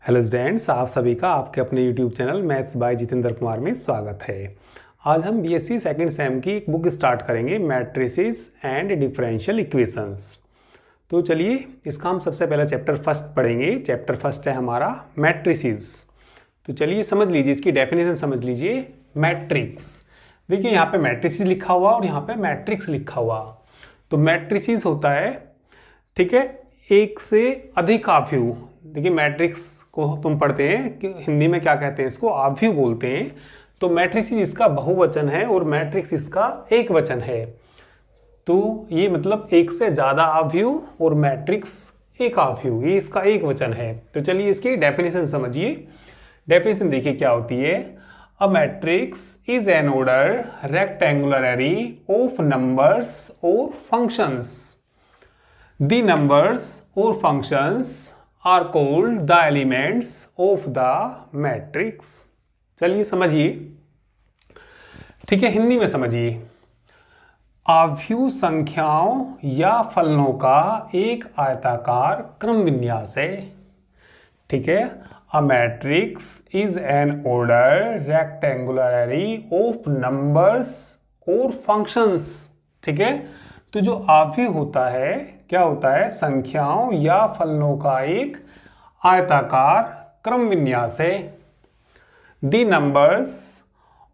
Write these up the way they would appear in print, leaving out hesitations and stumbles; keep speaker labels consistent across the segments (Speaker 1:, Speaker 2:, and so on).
Speaker 1: Hello students, आप सभी का आपके अपने YouTube channel maths by Jitendra Kumar में स्वागत है। आज हम बीएससी सेकंड सेम की एक बुक स्टार्ट करेंगे, मैट्रिसेस एंड डिफरेंशियल इक्वेशंस। तो चलिए इसका हम सबसे पहले चैप्टर फर्स्ट पढ़ेंगे। चैप्टर फर्स्ट है हमारा मैट्रिसेस। तो चलिए समझ लीजिए, इसकी डेफिनेशन समझ लीजिए। मैट्रिक्स, देखिए यहाँ पे मैट्रिसेस लिखा हुआ और यहाँ पे मैट्रिक्स लिखा हुआ। तो मैट्रिसेस होता है, ठीक है, एक से अधिक आव्यूह। देखिए मैट्रिक्स को तुम पढ़ते हैं कि हिंदी में क्या कहते हैं, इसको आव्यूह बोलते हैं। तो मैट्रिसेस इसका बहुवचन है और मैट्रिक्स इसका एक वचन है। तो ये मतलब एक से ज्यादा आव्यूह और मैट्रिक्स एक आव्यूह, ये इसका एक वचन है। तो चलिए इसकी डेफिनेशन समझिए। डेफिनेशन देखिए क्या होती है। A matrix is an order rectangular array of numbers और functions. The numbers or functions are called the elements of the matrix। चलिए समझिए, ठीक है, हिंदी में समझिए। आव्यूह संख्याओं या फलनों का एक आयताकार क्रम विन्यास है, ठीक है। A matrix is an order rectangular array of numbers or functions, ठीक है। तो जो आव्यूह होता है क्या होता है, संख्याओं या फलनों का एक आयताकार क्रम विन्यास है। द नंबर्स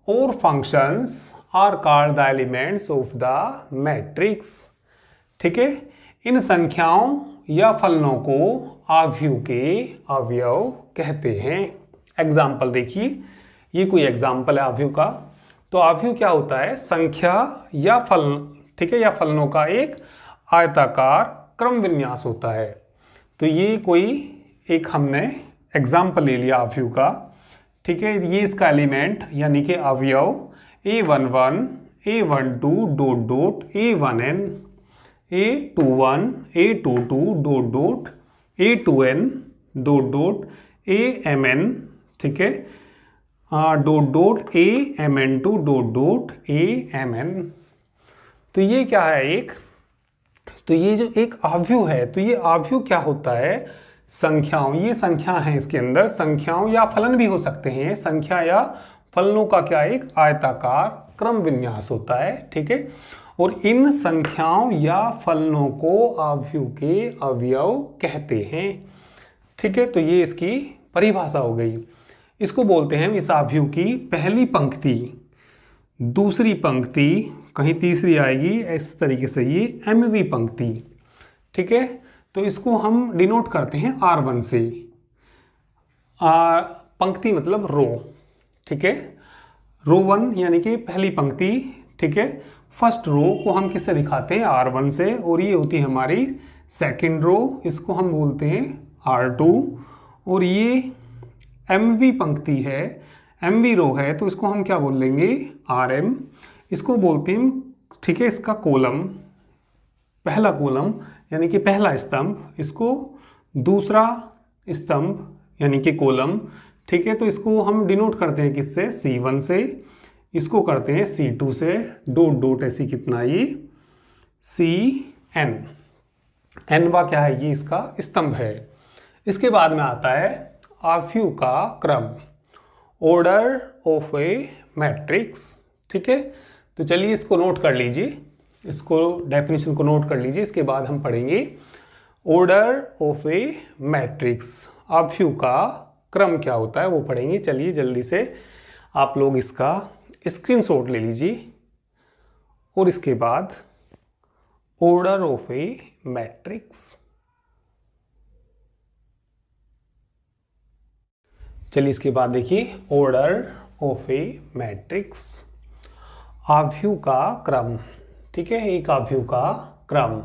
Speaker 1: और functions are called the elements of the matrix, ठीक है। इन संख्याओं या फलनों को आव्यूह के अवयव कहते हैं। एग्जाम्पल देखिए, ये कोई एग्जाम्पल है आव्यूह का। तो आव्यूह क्या होता है, संख्या या फलन, ठीक है, या फलनों का एक आयताकार क्रम विन्यास होता है। तो ये कोई एक हमने एग्जाम्पल ले लिया आव्यूह का, ठीक है। ये इसका एलिमेंट यानी कि अवयव a11 a12 dot dot a1n a21 a22 dot dot a2n dot dot amn, ठीक है, dot dot amn2 dot dot amn। तो ये क्या है एक, तो ये जो एक आव्यूह है, तो ये आव्यूह क्या होता है, संख्याओं, ये संख्या है, इसके अंदर संख्याओं या फलन भी हो सकते हैं। संख्या या फलनों का क्या एक आयताकार क्रम विन्यास होता है, ठीक है। और इन संख्याओं या फलनों को आव्यूह के अवयव कहते हैं, ठीक है। तो ये इसकी परिभाषा हो गई। इसको बोलते हैं इस आव्यूह की पहली पंक्ति, दूसरी पंक्ति, कहीं तीसरी आएगी, इस तरीके से ये एमवी पंक्ति, ठीक है। तो इसको हम डिनोट करते हैं R1 से। पंक्ति मतलब रो, ठीक है। रो 1 यानी कि पहली पंक्ति, ठीक है। फर्स्ट रो को हम किससे दिखाते हैं, R1 से। और ये होती है हमारी सेकंड रो, इसको हम बोलते हैं R2। और ये एमवी पंक्ति है, एमवी रो है, तो इसको हम क्या बोल लेंगे, RM। इसको बोलते हैं, ठीक है, इसका कॉलम, पहला कॉलम यानी कि पहला स्तंभ, इसको दूसरा स्तंभ यानी कि कॉलम, ठीक है। तो इसको हम डिनोट करते हैं किससे, C1 से। इसको करते हैं C2 से, डॉट डॉट ऐसी कितना, ये CN, एनवा क्या है, ये इसका स्तंभ है। इसके बाद में आता है आव्यूह का क्रम, ऑर्डर ऑफ ए मैट्रिक्स, ठीक है। तो चलिए इसको नोट कर लीजिए, इसको डेफिनेशन को नोट कर लीजिए। इसके बाद हम पढ़ेंगे ऑर्डर ऑफ ए मैट्रिक्स, आव्यूह का क्रम क्या होता है वो पढ़ेंगे। चलिए जल्दी से आप लोग इसका स्क्रीनशॉट ले लीजिए और इसके बाद ऑर्डर ऑफ ए मैट्रिक्स। चलिए इसके बाद देखिए ऑर्डर ऑफ ए मैट्रिक्स, आव्यूह का क्रम, ठीक है, एक आव्यूह का क्रम।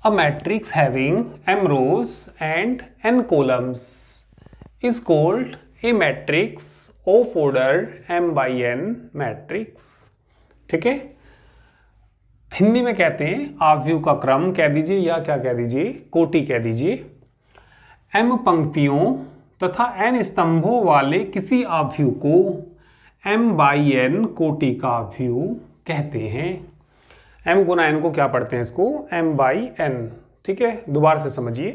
Speaker 1: A matrix having m rows and n columns is called a matrix of order m by n matrix, ठीक है। हिंदी में कहते हैं आव्यूह का क्रम कह दीजिए या क्या कह दीजिए, कोटि कह दीजिए। m पंक्तियों तथा n स्तंभों वाले किसी आव्यूह को m by n कोटि का आव्यूह कहते हैं। m गुना n को क्या पढ़ते हैं, इसको m by n, ठीक है। दोबारा से समझिए,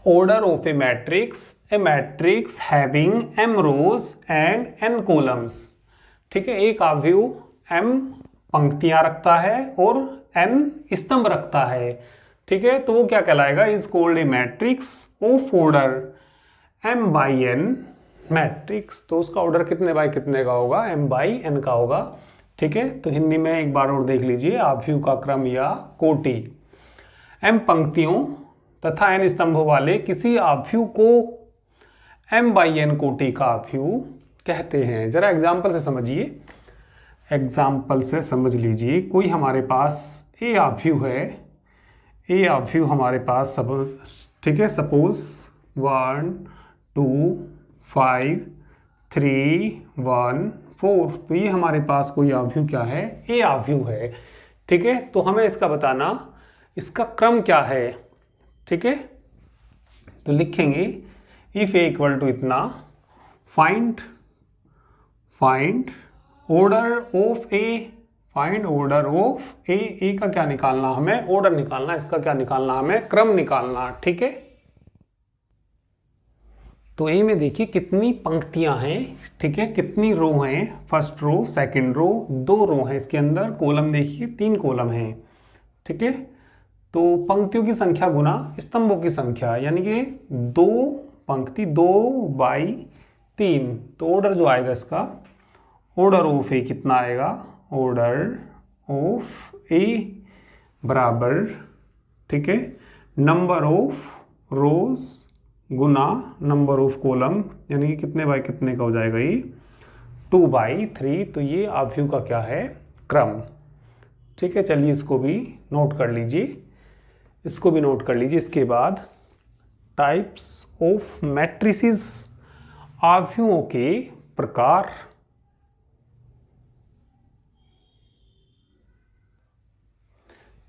Speaker 1: order of a matrix having m rows and n columns। ठीक है, एक आव्यूह m पंक्तियां रखता है और n स्तंभ रखता है। ठीक है, तो वो क्या कहलाएगा, is called A matrix of order m by n matrix. तो उसका ऑर्डर कितने बाई कितने का होगा, m बाई n का होगा। ठीक है, तो हिंदी में एक बार और देख लीजिए, आव्यूह का क्रम या कोटि। m पंक्तियों तथा n स्तंभों वाले किसी आव्यूह को m बाई n कोटि का आव्यूह कहते हैं। जरा एग्जाम्पल से समझिए, एग्जाम्पल से समझ लीजिए। कोई हमारे पास a आव्यूह है, a आव्यूह हमारे पास सब, ठीक है, सपोज 1 2 5 3 1 4, तो ये हमारे पास कोई आव्यूह क्या है, a आव्यूह है। ठीक है, तो हमें इसका बताना इसका क्रम क्या है। ठीक है, तो लिखेंगे इफ ए इक्वल टू इतना, find order of A, find order of A का क्या निकालना, हमें ऑर्डर निकालना, इसका क्या निकालना, हमें क्रम निकालना। ठीक है, तो ए में देखिए कितनी पंक्तियां हैं। ठीक है, कितनी रो हैं, फर्स्ट रो सेकंड रो, 2 रो हैं इसके अंदर, कॉलम देखिए 3 कॉलम हैं। ठीक है, तो पंक्तियों की संख्या गुना स्तंभों की संख्या, यानी कि 2 पंक्ति 2 बाई 3, तो ऑर्डर जो आएगा इसका, ऑर्डर ऑफ ए कितना आएगा, ऑर्डर ऑफ ए बराबर, ठीक है, number of rose Guna number of column, यानी कि कितने बाई कितने का हो जाएगा ये, 2 बाई 3। तो ये आव्यूह का क्या है, क्रम। ठीक है, चलिए इसको भी नोट कर लीजिए, इसको भी नोट कर लीजिए। इसके बाद टाइप्स ऑफ मैट्रिसेस, आव्यूहों के प्रकार।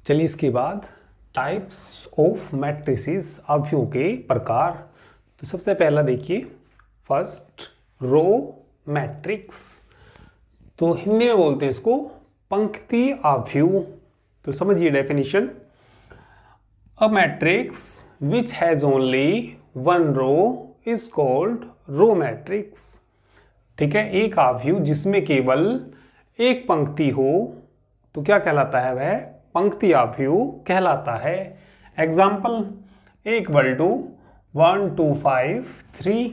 Speaker 1: चलिए इसके बाद टाइप्स ऑफ मैट्रिसेस, आव्यूहों के प्रकार। तो सबसे पहला देखिए, फर्स्ट रो मैट्रिक्स, तो हिंदी में बोलते हैं इसको पंक्ति आव्यूह। तो समझिए definition, a matrix which has only 1 row is called row matrix. ठीक है, एक आव्यूह जिसमें केवल एक पंक्ति हो तो क्या कहलाता है, वह पंक्ति आव्यूह कहलाता है। एग्जाम्पल a इक्वल टू 1 2 5 3,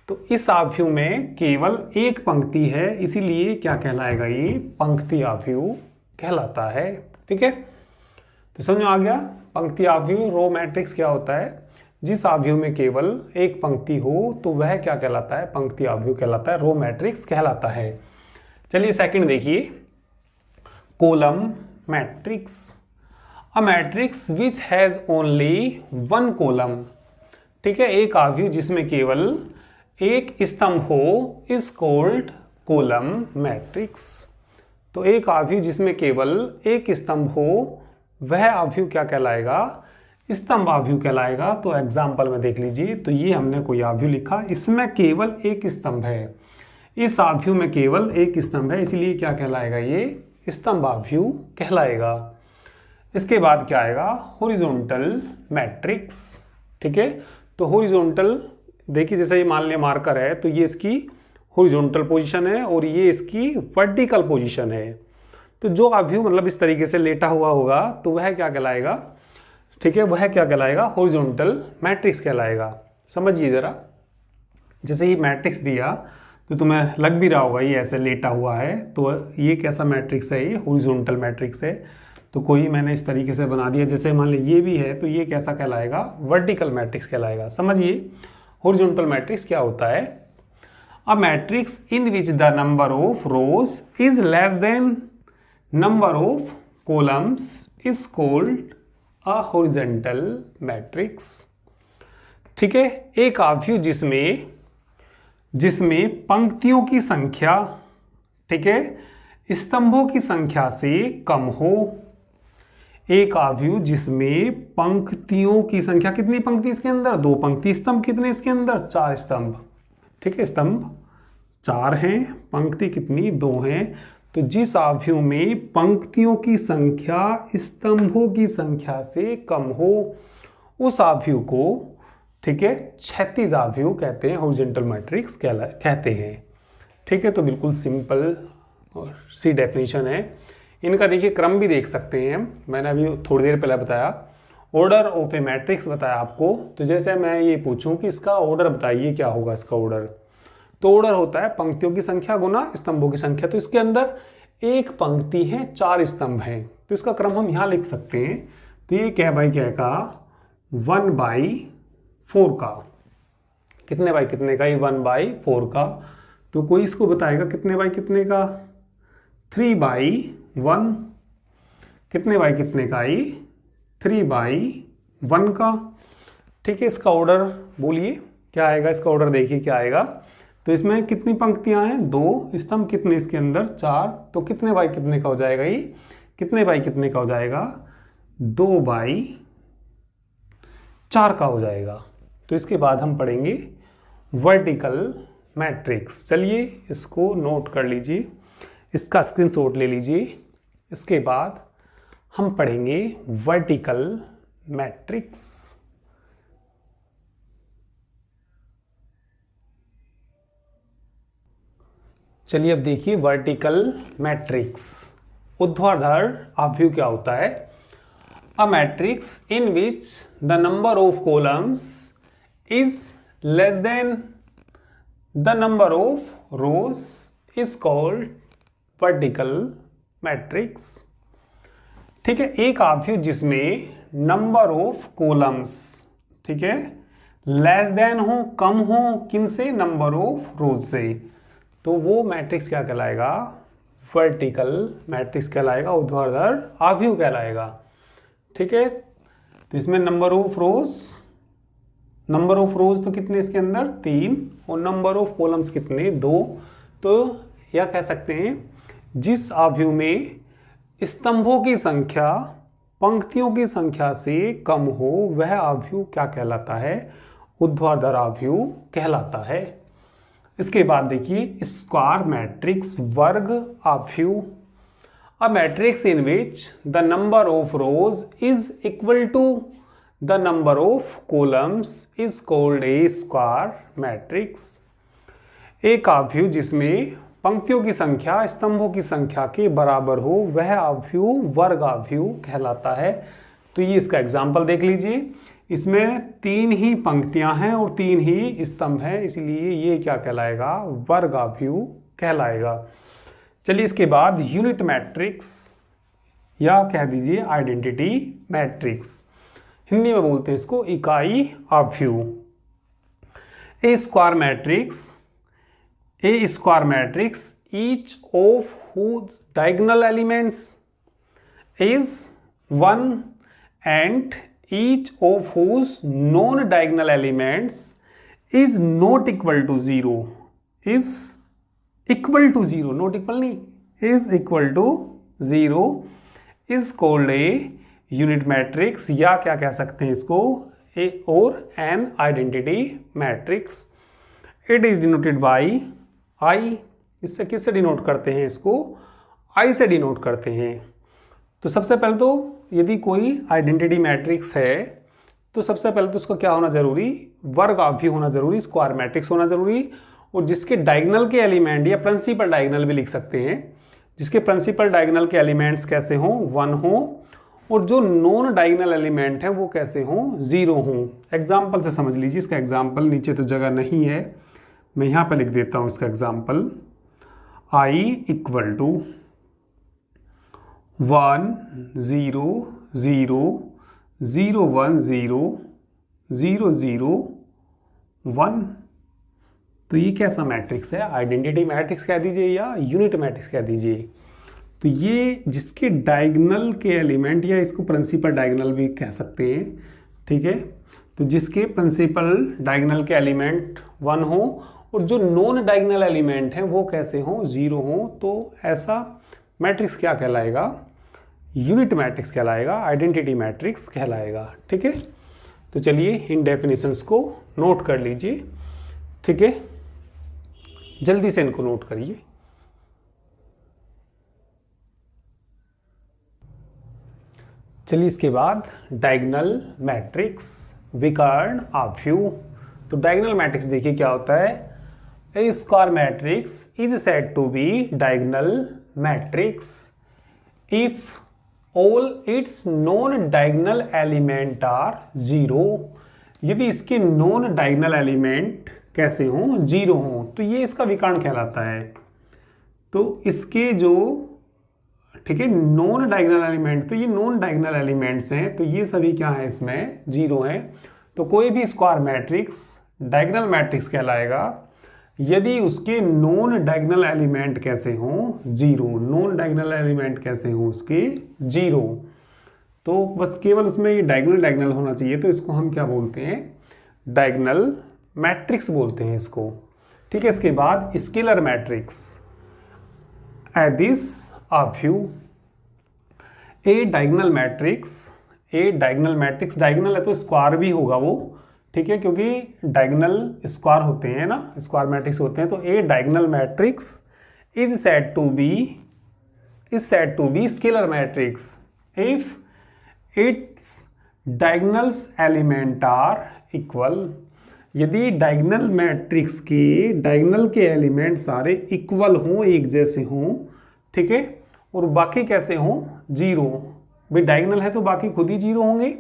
Speaker 1: तो इस आव्यूह में केवल एक पंक्ति है, इसीलिए क्या कहलाएगा, ये पंक्ति आव्यूह कहलाता है। ठीक है, तो समझ में आ गया, पंक्ति आव्यूह रो मैट्रिक्स क्या होता है, जिस आव्यूह में केवल एक पंक्ति हो तो वह क्या कहलाता है, पंक्ति आव्यूह कहलाता है, रो मैट्रिक्स कहलाता है। चलिए सेकंड देखिए, column matrix, a matrix which has only 1 column. ठीक है, एक आव्यूह जिसमें केवल एक स्तंभ हो इज कॉल्ड कॉलम मैट्रिक्स। तो एक आव्यूह जिसमें केवल एक स्तंभ हो वह आव्यूह क्या कहलाएगा, स्तंभ आव्यूह कहलाएगा। तो एग्जाम्पल में देख लीजिए, तो ये हमने कोई आव्यूह लिखा, इसमें केवल एक स्तंभ है, इस आव्यूह में केवल एक स्तंभ है, इसीलिए क्या कहलाएगा, ये स्तंभ आव्यूह कहलाएगा। इसके बाद क्या आएगा, हॉरिजॉन्टल मैट्रिक्स। ठीक है, तो हॉरिजॉन्टल देखिए, जैसे ये मान लिया मार्कर है, तो ये इसकी हॉरिजॉन्टल पोजीशन है और ये इसकी वर्टिकल पोजीशन है। तो जो आव्यूह मतलब इस तरीके से लेटा हुआ होगा तो वह क्या कहलाएगा, ठीक है, वह क्या कहलाएगा, हॉरिजॉन्टल मैट्रिक्स कहलाएगा। समझिए जरा, जैसे ये मैट्रिक्स दिया तो तुम्हें लग भी रहा होगा ये ऐसे लेटा हुआ है, तो ये कैसा मैट्रिक्स है, ये हॉरिजॉन्टल मैट्रिक्स है। तो कोई मैंने इस तरीके से बना दिया, जैसे मान लीजिए ये भी है, तो ये कैसा कहलाएगा, वर्टिकल मैट्रिक्स कहलाएगा। समझिए हॉरिजॉन्टल मैट्रिक्स क्या होता है, अ matrix in which the number of rows is less than number of columns is called a horizontal matrix. ठीक है, एक आव्यूह जिसमें पंक्तियों की संख्या, ठीक है, स्तंभों की संख्या से कम हो। एक आव्यूह जिसमें पंक्तियों की संख्या, कितनी पंक्ति इसके अंदर, 2 पंक्ति, स्तंभ कितने इसके अंदर, 4 स्तंभ। ठीक है, स्तंभ 4 हैं, पंक्ति कितनी, 2 हैं। तो जिस आव्यूह में पंक्तियों की संख्या स्तंभों की संख्या से कम हो उस आव्यूह को ठीक है, क्षैतिज अवयव कहते हैं, हॉरिजॉन्टल मैट्रिक्स कहते हैं। ठीक है, तो बिल्कुल सिंपल सी डेफिनेशन है। इनका देखिए क्रम भी देख सकते हैं हम, मैंने अभी थोड़ी देर पहले बताया, ऑर्डर ऑफ ए मैट्रिक्स बताया आपको। तो जैसे मैं ये पूछूं कि इसका ऑर्डर बताइए, क्या होगा इसका ऑर्डर, तो ऑर्डर होता है पंक्तियों की संख्या गुना स्तंभों की संख्या। तो इसके अंदर एक पंक्ति है, 4 स्तंभ हैं, तो इसका क्रम हम यहाँ लिख सकते हैं। तो ये क्या बाई क्या का 1/4 का, कितने बाई कितने का, ये 1/4 का। तो कोई इसको बताएगा कितने बाई कितने का, 3/1, कितने बाई कितने का, ये 3/1 का। ठीक है, इसका ऑर्डर बोलिए क्या आएगा, इसका ऑर्डर देखिए क्या आएगा। तो इसमें कितनी पंक्तियां हैं, 2 स्तंभ, कितने इसके अंदर 4, तो कितने बाई कितने का हो जाएगा, ये कितने बाई कितने का हो जाएगा, 2/4 का हो जाएगा। तो इसके बाद हम पढ़ेंगे वर्टिकल मैट्रिक्स। चलिए इसको नोट कर लीजिए, इसका स्क्रीनशॉट ले लीजिए। इसके बाद हम पढ़ेंगे वर्टिकल मैट्रिक्स। चलिए अब देखिए वर्टिकल मैट्रिक्स। ऊर्ध्वाधर अवयव क्या होता है, अ matrix in which the number of columns is less than the number of rows is called vertical matrix. ठीक है, एक अवयव जिसमें नंबर ऑफ कॉलम्स, ठीक है, लेस देन हो, कम हो, किन से, नंबर ऑफ रोज से, तो वो मैट्रिक्स क्या कहलाएगा, वर्टिकल मैट्रिक्स कहलाएगा, ऊर्ध्वाधर अवयव कहलाएगा। ठीक है, तो इसमें नंबर ऑफ रोज तो कितने इसके अंदर 3, और नंबर ऑफ कॉलम्स कितने 2। तो यह कह सकते हैं जिस अवयव में स्तंभों की संख्या पंक्तियों की संख्या से कम हो वह अवयव क्या कहलाता है, ऊर्ध्वाधर अवयव कहलाता है। इसके बाद देखिए स्क्वायर मैट्रिक्स, वर्ग अवयव, a matrix in which the number of rows is equal to the number of columns is called a square matrix. एक अवयव जिसमें पंक्तियों की संख्या स्तंभों की संख्या के बराबर हो वह अवयव वर्ग अवयव कहलाता है। तो ये इसका एग्जाम्पल देख लीजिए, इसमें 3 ही पंक्तियां हैं और 3 ही स्तंभ हैं, इसलिए ये क्या कहलाएगा, वर्ग अवयव कहलाएगा। चलिए इसके बाद यूनिट मैट्रिक्स या कह दीजिए आइडेंटिटी मैट्रिक्स, हिंदी में बोलते हैं इसको इकाई अवयव। A square matrix each of whose diagonal elements is 1 and each of whose non-diagonal elements is not equal to 0 is equal to 0, not equal नहीं, is equal to 0 is called a unit matrix, या क्या कह सकते हैं इसको, a और an identity matrix. It is denoted by I, इससे किससे डिनोट करते हैं इसको, I से डिनोट करते हैं। तो सबसे पहले तो यदि कोई आइडेंटिटी मैट्रिक्स है तो सबसे पहले तो उसका क्या होना जरूरी, वर्ग अवयव होना जरूरी, स्क्वायर मैट्रिक्स होना जरूरी, और जिसके डायगोनल के एलिमेंट या प्रिंसिपल डायगोनल भी लिख सकते हैं, जिसके प्रिंसिपल डायगोनल के एलिमेंट्स कैसे हों, 1 हो, और जो नॉन डायगोनल एलिमेंट है वो कैसे हों, 0 हों। एग्जाम्पल से समझ लीजिए, इसका एग्जाम्पल नीचे तो जगह नहीं है, मैं यहाँ पर लिख देता हूँ इसका एग्जाम्पल, I इक्वल टू 1 0 0 0 1 0 0 0 1। तो ये कैसा मैट्रिक्स है, आइडेंटिटी मैट्रिक्स कह दीजिए या यूनिट मैट्रिक्स कह दीजिए। तो ये जिसके डायगोनल के एलिमेंट या इसको प्रिंसिपल डायगोनल भी कह सकते हैं, ठीक है। तो जिसके प्रिंसिपल डायगोनल के एलिमेंट 1 हो और जो नॉन डायगोनल एलिमेंट हैं वो कैसे हों, 0 हों, तो ऐसा मैट्रिक्स क्या कहलाएगा, यूनिट मैट्रिक्स कहलाएगा, आइडेंटिटी मैट्रिक्स कहलाएगा। ठीक है, तो चलिए इन डेफिनेशंस को नोट कर लीजिए। ठीक है, जल्दी से इनको नोट करिए। चलिए इसके बाद डायगोनल मैट्रिक्स। विकर्ण आव्यूह। तो डायगोनल मैट्रिक्स देखिए क्या होता है, a square matrix is said to be diagonal matrix if all its non diagonal element are zero. यदि इसके नॉन डायगोनल एलिमेंट कैसे हों, जीरो हों, तो ये इसका विकर्ण कहलाता है। तो इसके जो, ठीक है, नॉन डायगोनल एलिमेंट, तो ये नॉन डायगोनल एलिमेंट्स हैं, तो ये सभी क्या है, इसमें जीरो हैं। तो कोई भी स्क्वायर मैट्रिक्स डायगोनल मैट्रिक्स कहलाएगा यदि उसके नॉन डायगोनल एलिमेंट कैसे हों, जीरो। नॉन डायगोनल एलिमेंट कैसे हों उसके, जीरो। तो बस केवल उसमें ये डायगोनल होना चाहिए, तो इसको हम क्या बोलते हैं, डायगोनल मैट्रिक्स बोलते हैं इसको। ठीक है, इसके बाद स्केलर मैट्रिक्स एदिस आव्यूह। ए डायगोनल मैट्रिक्स, ए डायगोनल मैट्रिक्स, डायगोनल है तो स्क्वायर भी होगा वो, ठीक है, क्योंकि डायगोनल स्क्वायर होते हैं ना, स्क्वायर मैट्रिक्स होते हैं। तो a diagonal matrix is said to be scalar matrix if its diagonals element are equal. यदि डायगोनल मैट्रिक्स के डायगोनल के एलिमेंट सारे इक्वल हों, एक जैसे हों, ठीक है, और बाकी कैसे हों, जीरो। भाई डायगोनल है तो बाकी खुद ही जीरो होंगे।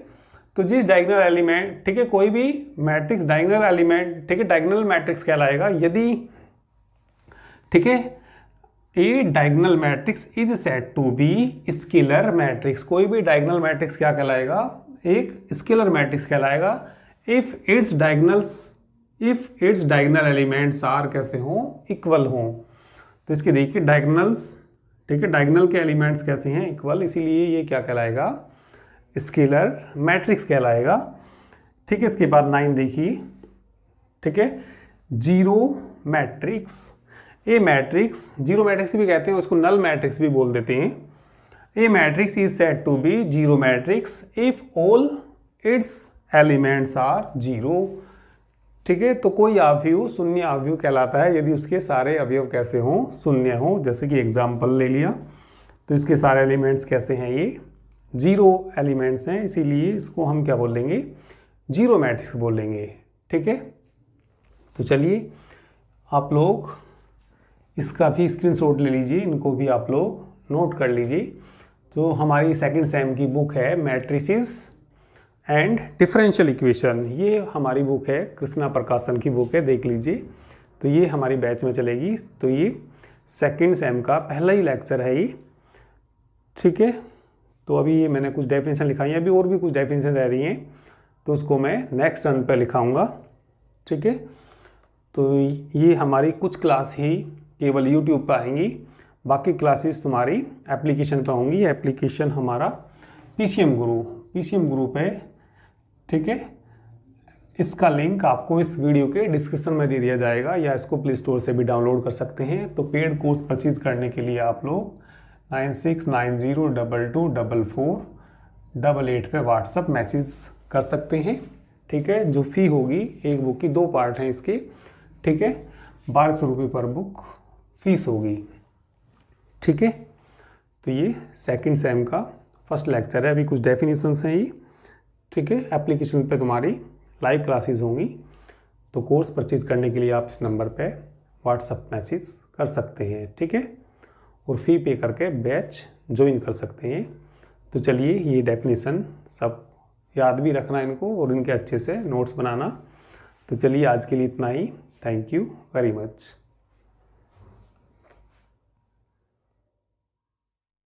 Speaker 1: तो जिस डायगोनल एलिमेंट, ठीक है, कोई भी मैट्रिक्स डायगोनल एलिमेंट, ठीक है, डायगोनल मैट्रिक्स कहलाएगा यदि, ठीक है, a diagonal matrix is said to be scalar matrix. कोई भी डायगोनल मैट्रिक्स क्या कहलाएगा, एक स्केलर मैट्रिक्स कहलाएगा if its diagonal elements are कैसे हों, इक्वल हों। तो इसके देखिए डायगोनल्स, ठीक है, डायगोनल के एलिमेंट्स कैसे हैं, इक्वल, इसीलिए ये क्या कहलाएगा, स्केलर मैट्रिक्स कहलाएगा। ठीक है, इसके बाद 9 देखिए, ठीक है, जीरो मैट्रिक्स। ए मैट्रिक्स, जीरो मैट्रिक्स भी कहते हैं, उसको नल मैट्रिक्स भी बोल देते हैं। A matrix is said to be zero matrix if all its elements are zero. ठीक है, तो कोई आव्यूह शून्य आव्यूह कहलाता है यदि उसके सारे अवयव कैसे हों, शून्य हों। जैसे कि एग्जाम्पल ले लिया, तो इसके सारे एलिमेंट्स कैसे हैं, ये जीरो एलिमेंट्स हैं, इसीलिए इसको हम क्या बोलेंगे, जीरो मैट्रिक्स बोलेंगे। ठीक है, तो चलिए आप लोग इसका भी स्क्रीनशॉट ले लीजिए, इनको भी आप लोग नोट कर लीजिए। तो हमारी सेकंड सेम की बुक है मैट्रिसेस एंड डिफरेंशियल इक्वेशन, ये हमारी बुक है, कृष्णा प्रकाशन की बुक है, देख लीजिए। तो ये हमारी बैच में चलेगी। तो ये सेकंड सेम का पहला ही लेक्चर है ये। ठीक है, तो अभी ये मैंने कुछ डेफिनेशन लिखाई है, अभी और भी कुछ डेफिनेशन रह रही हैं, तो उसको मैं नेक्स्ट टर्न पर लिखाऊंगा। ठीक है, तो ये हमारी कुछ क्लास ही केवल यूट्यूब पर आएंगी, बाकी क्लासेस तुम्हारी एप्लीकेशन पर होंगी। एप्लीकेशन हमारा पीसीएम गुरु पे, ठीक है, इसका लिंक आपको इस वीडियो के डिस्क्रिप्शन में दे दिया जाएगा, या इसको प्ले स्टोर से भी डाउनलोड कर सकते हैं। तो पेड कोर्स परचेज करने के लिए आप लोग 9690224488 पे व्हाट्सअप मैसेज कर सकते हैं। ठीक है, जो फ़ी होगी, एक बुक की 2 पार्ट हैं इसके, ठीक है, 1200 रुपये पर बुक फीस होगी। ठीक है, तो ये सेकंड सेम का फर्स्ट लेक्चर है, अभी कुछ डेफिनेशंस हैं ये। ठीक है, एप्लीकेशन पे तुम्हारी लाइव क्लासेस होंगी। तो कोर्स परचेज करने के लिए आप इस नंबर पे व्हाट्सअप मैसेज कर सकते हैं। ठीक है, और फ़ी पे करके बैच ज्वाइन कर सकते हैं। तो चलिए, ये डेफिनेशन सब याद भी रखना इनको, और इनके अच्छे से नोट्स बनाना। तो चलिए आज के लिए इतना ही। Thank you very much.